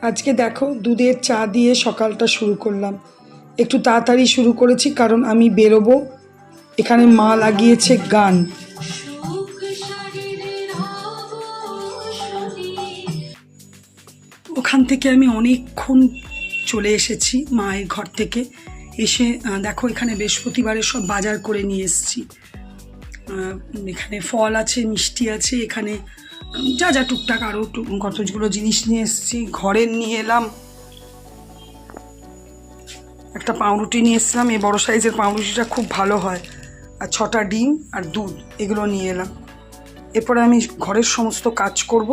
আজকে দেখো দুধের চা দিয়ে সকালটা শুরু করলাম। একটু তাড়াতাড়ি শুরু করেছি কারণ আমি বেরোবো। এখানে মা লাগিয়েছে গান। ওখান থেকে আমি অনেকক্ষণ চলে এসেছি মায়ের ঘর থেকে। এসে দেখো এখানে বৃহস্পতিবারে সব বাজার করে নিয়ে এসেছি। এখানে ফল আছে, মিষ্টি আছে, এখানে যা যা টুকটাক আরও কতগুলো জিনিস নিয়ে এসেছি। ঘরের নিয়ে এলাম একটা পাউরুটি নিয়ে এসেছিলাম, এই বড়ো সাইজের পাউরুটিটা খুব ভালো হয়, আর 6টা ডিম আর দুধ, এগুলো নিয়ে এলাম। এরপরে আমি ঘরের সমস্ত কাজ করব।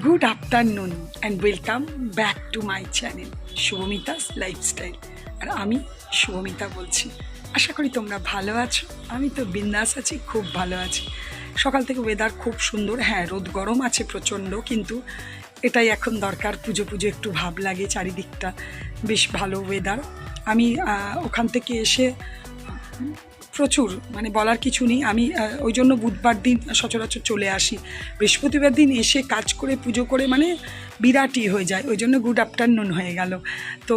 Good afternoon and welcome back to my channel Shubhamita's lifestyle. আর আমি শুভমিতা বলছি। আশা করি তোমরা ভালো আছো। আমি তো বিন্দাস আছি, খুব ভালো আছি। সকাল থেকে ওয়েদার খুব সুন্দর। হ্যাঁ, রোদ গরম আছে প্রচণ্ড, কিন্তু এটাই এখন দরকার। পুজো পুজো একটু ভাব লাগে, চারিদিকটা বেশ ভালো ওয়েদার। আমি ওখান থেকে এসে প্রচুর বলার কিছু নেই। আমি ওই জন্য বুধবার দিন সচরাচর চলে আসি। বৃহস্পতিবার দিন এসে কাজ করে পুজো করে বিরাটই হয়ে যায়, ওই জন্য গুড আফটারনুন হয়ে গেল। তো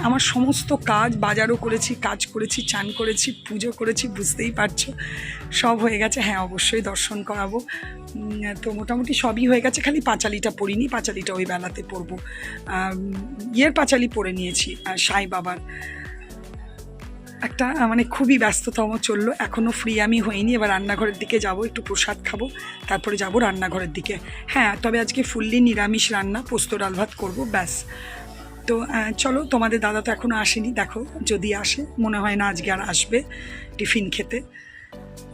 আমার সমস্ত কাজ, বাজারও করেছি, কাজ করেছি, চান করেছি, পুজো করেছি, বুঝতেই পারছো সব হয়ে গেছে। হ্যাঁ, অবশ্যই দর্শন করাবো। তো মোটামুটি সবই হয়ে গেছে, খালি পাঁচালিটা পড়িনি। পাঁচালিটা ওই বেলাতে পরবো। পাঁচালি পরে নিয়েছি সাই বাবার। একটা খুবই ব্যস্ততম চললো, এখনও ফ্রি আমি হইনি। এবার রান্নাঘরের দিকে যাব, একটু প্রসাদ খাবো, তারপরে যাব রান্নাঘরের দিকে। হ্যাঁ, তবে আজকে ফুললি নিরামিষ রান্না, পোস্ত ডাল ভাত করবো, ব্যাস। তো চলো, তোমাদের দাদা তো এখনও আসেনি, দেখো যদি আসে, মনে হয় না আজকে আর আসবে টিফিন খেতে।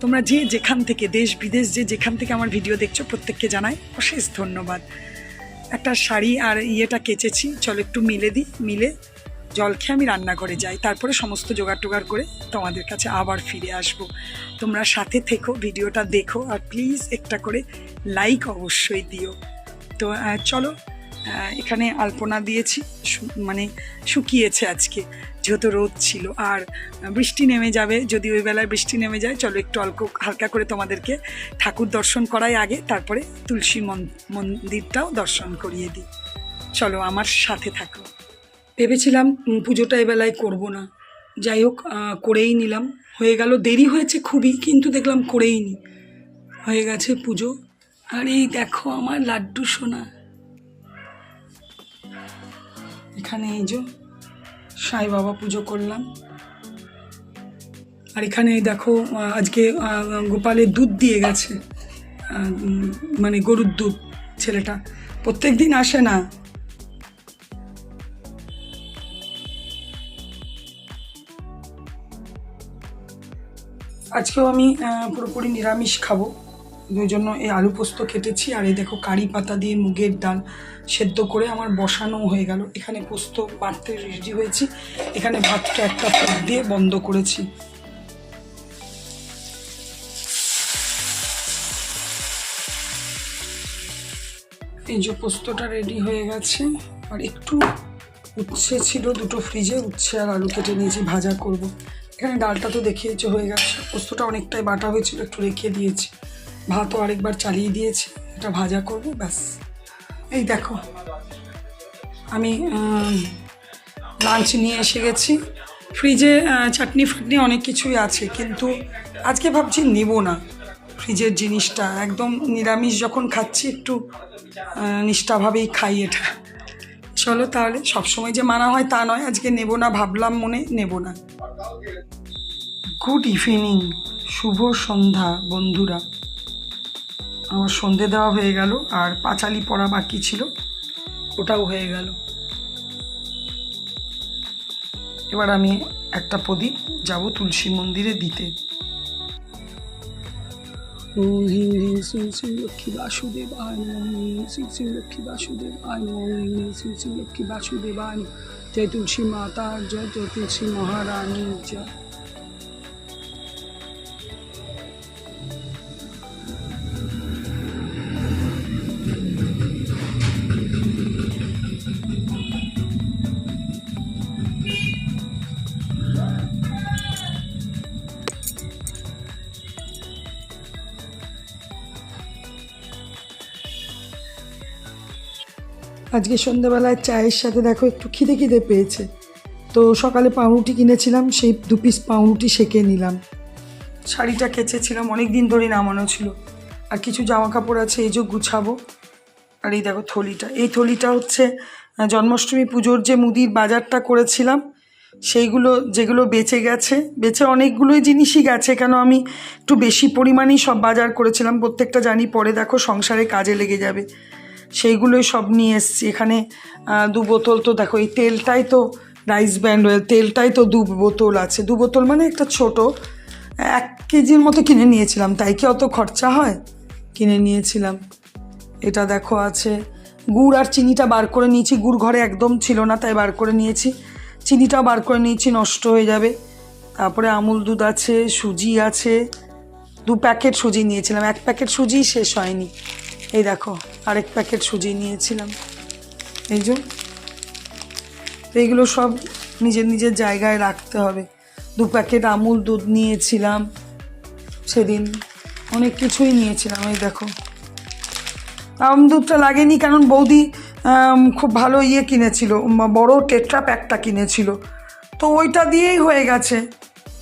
তোমরা যেখান থেকে, দেশ বিদেশ যেখান থেকে আমার ভিডিও দেখছো, প্রত্যেককে জানাই অশেষ ধন্যবাদ। একটা শাড়ি আর কেচেছি, চলো একটু মিলে জল খেয়ে আমি রান্নাঘরে যাই, তারপরে সমস্ত জোগাড় টোগাড় করে তোমাদের কাছে আবার ফিরে আসব। তোমরা সাথে থেকো, ভিডিওটা দেখো, আর প্লিজ একটা করে লাইক অবশ্যই দিও। তো চলো, এখানে আলপনা দিয়েছি, শুকিয়েছে আজকে, যেহেতু রোদ ছিল। আর বৃষ্টি নেমে যাবে, যদি ওই বেলায় বৃষ্টি নেমে যায়। চলো একটু হালকা করে তোমাদেরকে ঠাকুর দর্শন করাই আগে, তারপরে তুলসী মন্দিরটাও দর্শন করিয়ে দিই। চলো আমার সাথে থাকো। ভেবেছিলাম পুজোটা এবেলায় করব না, যাই হোক করেই নিলাম। হয়ে গেল, দেরি হয়েছে খুবই, কিন্তু দেখলাম করেই নি, হয়ে গেছে পুজো। আর এই দেখো আমার লাড্ডু সোনা, এখানে এই যে সাই বাবা পুজো করলাম। আর এখানে দেখো আজকে গোপালের দুধ দিয়ে গেছে, গরুর দুধ। ছেলেটা প্রত্যেক দিন আসে না। আজকেও আমি পুরোপুরি নিরামিষ খাবো, ওই জন্য এই আলু পোস্ত কেটেছি। আর এই দেখো কারি পাতা দিয়ে মুগের ডাল সেদ্ধ করে আমার বসানো হয়ে গেল। এখানে পোস্ত বাটতে রেডি হয়েছি, এখানে ভাতটা একটা ফুট দিয়ে বন্ধ করেছি। এই যে পোস্তটা রেডি হয়ে গেছে। আর একটু উচ্ছে ছিল দুটো ফ্রিজে, উচ্ছে আর আলু কেটে নিয়েছি, ভাজা করব। এখানে ডালটা তো দেখিয়েছে হয়ে গেছে, পোস্তটা অনেকটাই বাটা হয়েছিল, একটু রেখে দিয়েছি। ভাতও আরেকবার চালিয়ে দিয়েছি, এটা ভাজা করব, ব্যাস। এই দেখো আমি লাঞ্চ নিয়ে এসে গেছি। ফ্রিজে চাটনি ফাটনি অনেক কিছুই আছে, কিন্তু আজকে ভাবছি নেব না ফ্রিজের জিনিসটা। একদম নিরামিষ যখন খাচ্ছি, একটু নিষ্ঠাভাবেই খাই এটা। চলো তাহলে, সবসময় যে মানা হয় তা নয়, আজকে নেব না, ভাবলাম মনে নেব না। গুড ইভিনিং, শুভ সন্ধ্যা বন্ধুরা। আমার সন্ধে দেওয়া হয়ে গেল, আর পাঁচালি পড়া বাকি ছিল, ওটাও হয়ে গেল। এবার আমি একটা প্রদীপ যাব তুলসী মন্দিরে দিতে। ওম হ্রিং হ্রিং শ্রী শ্রী লক্ষ্মী বাসুদেবায় নমঃ, শ্রী শ্রী লক্ষ্মী বাসুদেবায় নমঃ, শ্রী শ্রী লক্ষ্মী বাসুদেবায়। জয় তুলসী মাতা জয়, জয় তুলসী মহারানী জয়। আজকে সন্ধ্যাবেলায় চায়ের সাথে দেখো একটু খিদে খিদে পেয়েছে, তো সকালে পাউরুটি কিনেছিলাম, সেই 2 পিস পাউরুটি সেঁকে নিলাম। শাড়িটা কেচেছিলাম, অনেক দিন ধরে নামানো ছিল, আর কিছু জামা কাপড় আছে এই যে গুছাবো। আর এই দেখো থলিটা, এই থলিটা হচ্ছে জন্মাষ্টমী পুজোর যে মুদির বাজারটা করেছিলাম সেইগুলো, যেগুলো বেঁচে গেছে, বেঁচে অনেকগুলোই জিনিসই গেছে, কেন আমি একটু বেশি পরিমাণেই সব বাজার করেছিলাম, প্রত্যেকটা জানি পরে দেখো সংসারে কাজে লেগে যাবে, সেইগুলোই সব নিয়ে এসেছি। এখানে 2 বোতল, তো দেখো এই তেলটাই তো রাইস ব্র্যান্ড অয়েল, তেলটাই তো 2 বোতল আছে, 2 বোতল মানে একটা ছোট 1 কেজির মতো কিনে নিয়েছিলাম, তাই কি অত খরচা হয়, কিনে নিয়েছিলাম। এটা দেখো আছে গুড় আর চিনিটা বার করে নিয়েছি, গুড় ঘরে একদম ছিল না তাই বার করে নিয়েছি, চিনিটাও বার করে নিয়েছি, নষ্ট হয়ে যাবে। তারপরে আমুল দুধ আছে, সুজি আছে, 2 প্যাকেট সুজি নিয়েছিলাম, 1 প্যাকেট সুজি শেষ হয়নি, এই দেখো আরেক প্যাকেট সুজি নিয়েছিলাম। এই যে এইগুলো সব নিজের নিজের জায়গায় রাখতে হবে। 2 প্যাকেট আমুল দুধ নিয়েছিলাম সেদিন, অনেক কিছুই নিয়েছিলাম। এই দেখো আমুল দুধটা লাগেনি, কারণ বৌদি খুব ভালো কিনেছিল, বড় টেট্রা প্যাকটা কিনেছিল, তো ওইটা দিয়েই হয়ে গেছে,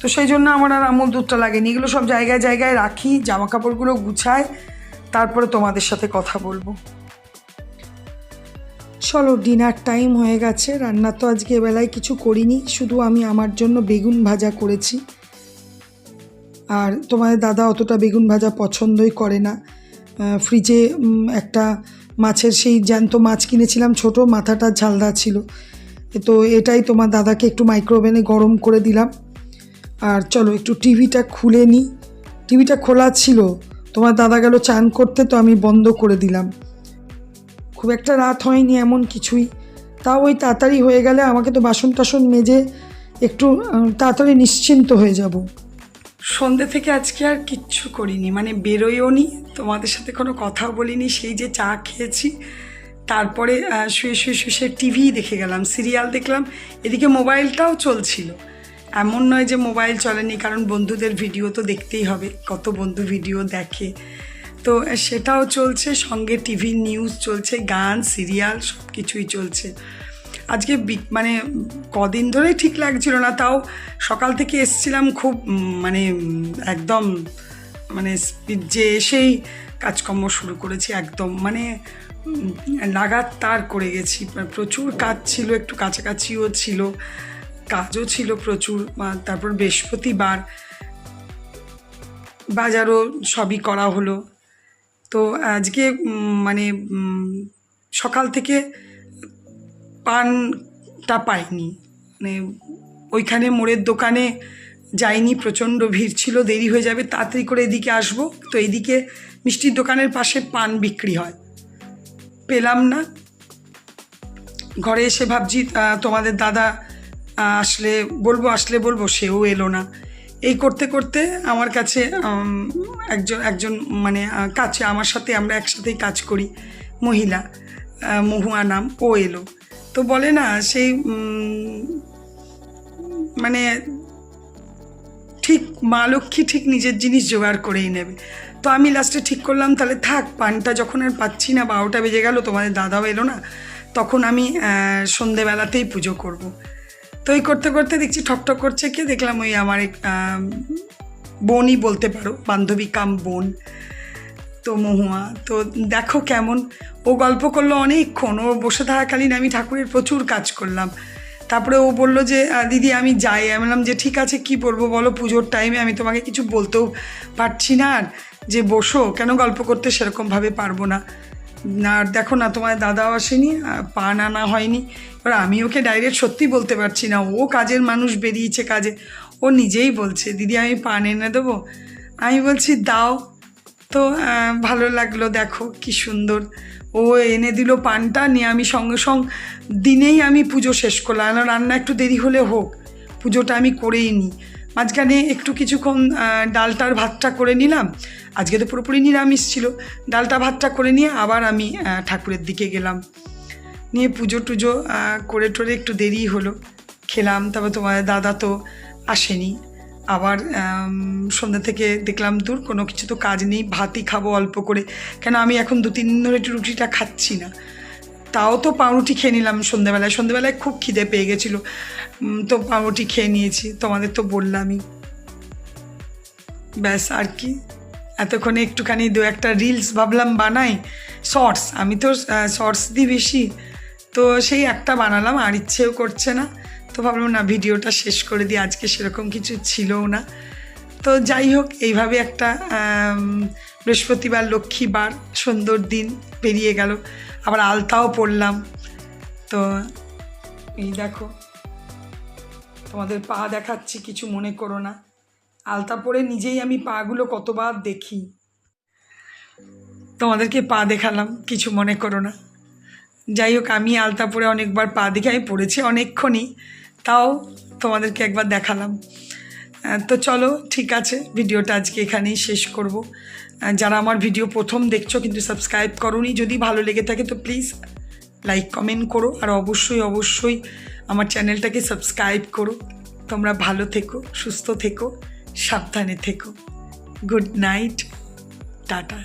তো সেই জন্য আমার আর আমুল দুধটা লাগেনি। এগুলো সব জায়গায় জায়গায় রাখি, জামা কাপড়গুলো গুছায়, তারপরে তোমাদের সাথে কথা বলবো। চলো ডিনার টাইম হয়ে গেছে, রান্না তো আজকে এবেলায় কিছু করিনি, শুধু আমি আমার জন্য বেগুন ভাজা করেছি, আর তোমাদের দাদা অতটা বেগুন ভাজা পছন্দই করে না। ফ্রিজে একটা মাছের সেই জ্যান্ত মাছ কিনেছিলাম, ছোট মাথাটা ঝালদা ছিল, তো এটাই তোমার দাদাকে একটু মাইক্রোওভেনে গরম করে দিলাম। আর চলো একটু টিভিটা খুলে নিই, টিভিটা খোলা ছিল, তোমার দাদা গেল চান করতে, তো আমি বন্ধ করে দিলাম। খুব একটা রাত হয়নি এমন কিছুই, তাও ওই তাড়াতাড়ি হয়ে গেলে আমাকে তো বাসন টাসন মেজে একটু তাড়াতাড়ি নিশ্চিন্ত হয়ে যাব। সন্ধ্যে থেকে আজকে আর কিচ্ছু করিনি, মানে বেরোইও নি, তোমাদের সাথে কোনো কথাও বলিনি, সেই যে চা খেয়েছি, তারপরে শুয়ে শুয়ে শুয়ে টিভি দেখে গেলাম, সিরিয়াল দেখলাম, এদিকে মোবাইলটাও চলছিল, এমন নয় যে মোবাইল চলেনি, কারণ বন্ধুদের ভিডিও তো দেখতেই হবে, কত বন্ধু ভিডিও দেখে, তো সেটাও চলছে, সঙ্গে টিভি নিউজ চলছে, গান সিরিয়াল সব কিছুই চলছে। আজকে মানে কদিন ধরেই ঠিক লাগছিল না, তাও সকাল থেকে এসছিলাম খুব মানে একদম মানে স্পিড যে এসেই কাজকর্ম শুরু করেছি, একদম মানে লাগাতার করে গেছি, প্রচুর কাজ ছিল, একটু কাছাকাছিও ছিল, কাজও ছিল প্রচুর। তারপর বৃহস্পতিবার বাজারও সবই করা হলো, তো আজকে মানে সকাল থেকে পানটা পাইনি, মানে ওইখানে মোড়ের দোকানে যাইনি, প্রচণ্ড ভিড় ছিল, দেরি হয়ে যাবে, তাড়াতাড়ি করে এদিকে আসবো, তো এদিকে মিষ্টির দোকানের পাশে পান বিক্রি হয়, পেলাম না। ঘরে এসে ভাবছি তোমাদের দাদা আসলে বলবো, সেও এলো না। এই করতে করতে আমার কাছে একজন মানে কাছে আমার সাথে, আমরা একসাথেই কাজ করি, মহিলা, মহুয়া নাম, ও এলো, তো বলে না সেই মানে ঠিক মা লক্ষ্মী ঠিক নিজের জিনিস জোগাড় করেই নেবে, তো আমি লাস্টে ঠিক করলাম তাহলে থাক, পানটা যখন আর পাচ্ছি না, 12টা বেজে গেল, তোমাদের দাদাও এলো না, তখন আমি সন্ধেবেলাতেই পুজো করব। তো এই করতে করতে দেখছি ঠকঠক করছে, কে দেখলাম ওই আমার এক বোনই বলতে পারো, বান্ধবী কাম বোন, তো মহুয়া, তো দেখো কেমন ও গল্প করলো অনেকক্ষণ, ও বসে থাকাকালীন আমি ঠাকুরের প্রচুর কাজ করলাম, তারপরে ও বললো যে দিদি আমি যাই, আমি বললাম যে ঠিক আছে কি বলবো বলো, পুজোর টাইমে আমি তোমাকে কিছু বলতেও পারছি না, আর যে বসো কেন, গল্প করতে সেরকমভাবে পারবো না, আর দেখো না তোমার দাদাও আসেনি, পান আনা হয়নি, এবার আমি ওকে ডাইরেক্ট সত্যি বলতে পারছি না, ও কাজের মানুষ বেরিয়েছে কাজে, ও নিজেই বলছে দিদি আমি পান এনে দেবো, আমি বলছি দাও, তো ভালো লাগলো, দেখো কি সুন্দর ও এনে দিল পানটা, নিয়ে আমি সঙ্গে দিনেই আমি পুজো শেষ করলাম, রান্না একটু দেরি হলে হোক, পুজোটা আমি করেই নিই, মাঝখানে একটু কিছুক্ষণ ডালটার ভাতটা করে নিলাম, আজকে তো পুরোপুরি নিরামিষ ছিল, ডালটা ভাতটা করে নিয়ে আবার আমি ঠাকুরের দিকে গেলাম, নিয়ে পুজো টুজো করে টোরে একটু দেরি হলো, খেলাম, তারপর তোমার দাদা তো আসেনি, আবার সন্ধ্যা থেকে দেখলাম দূর কোনো কিছু তো কাজ নেই, ভাতই খাবো অল্প করে, কেন আমি এখন 2-3 দিন ধরে একটু রুটিটা খাচ্ছি না, তাও তো পাউরুটি খেয়ে নিলাম সন্ধেবেলায় খুব খিদে পেয়ে গেছিলো, তো পাউরুটি খেয়ে নিয়েছি, তোমাদের তো বললামই। ব্যাস আর কি, এতক্ষণে একটুখানি দু একটা রিলস ভাবলাম বানাই, শর্টস, আমি তো শর্টস দিই বেশি, তো সেই একটা বানালাম, আর ইচ্ছেও করছে না, তো ভাবলাম না ভিডিওটা শেষ করে দিই, আজকে সেরকম কিছু ছিলও না। তো যাই হোক, এইভাবে একটা বৃহস্পতিবার লক্ষ্মীবার সুন্দর দিন পেরিয়ে গেল, আবার আলতাও পরলাম। তো এই দেখো, তোমাদের পা দেখাচ্ছি, কিছু মনে করো না, আলতা পরে নিজেই আমি পাগুলো কতবার দেখি, তোমাদেরকে পা দেখালাম, কিছু মনে করো না। যাই হোক, আমি আলতা পরে অনেকবার পা দেখে, আমি পড়েছি অনেকক্ষণই, তাও তোমাদেরকে একবার দেখালাম। তো চলো ঠিক আছে, ভিডিওটা আজকে এখানেই শেষ করব। যারা আমার ভিডিও প্রথম দেখছো কিন্তু সাবস্ক্রাইব করোনি, যদি ভালো লেগে থাকে তো প্লিজ লাইক কমেন্ট করো, আর অবশ্যই আমার চ্যানেলটাকে সাবস্ক্রাইব করো। তোমরা ভালো থেকো, সুস্থ থেকো, সাবধানে থেকো। Good night, tata.